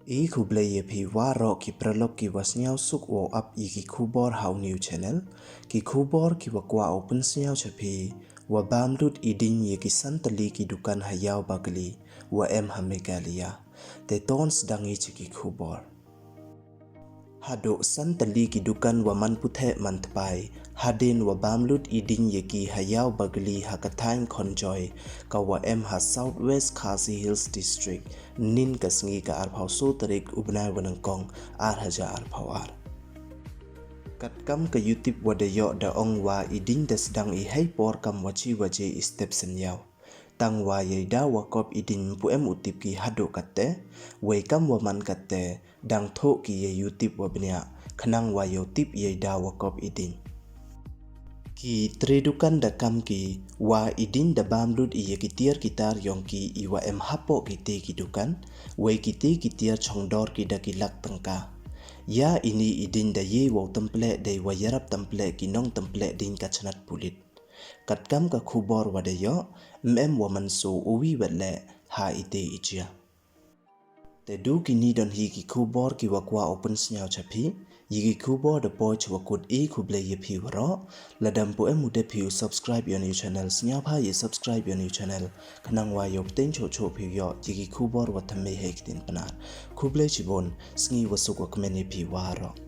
E kuble ye pi waro ki pralok ki wasnyao suk wo up i ki kubor how new channel ki kubor ki wakwa open snyao chapi wa bamdut idin ye ki santali ki dukan hayao bagli wa em ha Meghalaya te tons dangi ki kubor hado santali ki dukan wa manputhe mantpai hadin wa bamlut idin ye ki hayao bagli hakathain khonjoy ka wa em ha southwest Khasi Hills district nin kasngi ka arphau so tarik ubnai wanangkong haja arphau katkam ka youtube wadayo da ong wa idin das dang I haipor kam wachi waje step senyao tang wa ye da wakop idin pu em utip ki hado katte wei kam wa man katte dang tho ki ye youtube wa bnya khnang wa yo tip ye da wakop idin ki tredukan da kam ki wa idin da bamlut I ye kitiar kitar yong ki iwa em hapo ki te ki dukan wei ki te kitiar chongdor ki da ki lak tangka ya ini idin da ye wo temple de wa yarap temple ki nong temple din kachnat pulit katkam ka khubor wadayo mem woman so uwi wele ha ite ichia te du ki ni don hi ki khubor ki wakwa open snyao chapi yigi khubor de poch wakut e khuble ye phi waro ladam po emude phi subscribe your new channel snya pha ye subscribe your new channel khnang wa yok ten cho cho phi yo yigi khubor wa thame hek tin panar khuble chibon sngi wasuk wa kmeni phi waro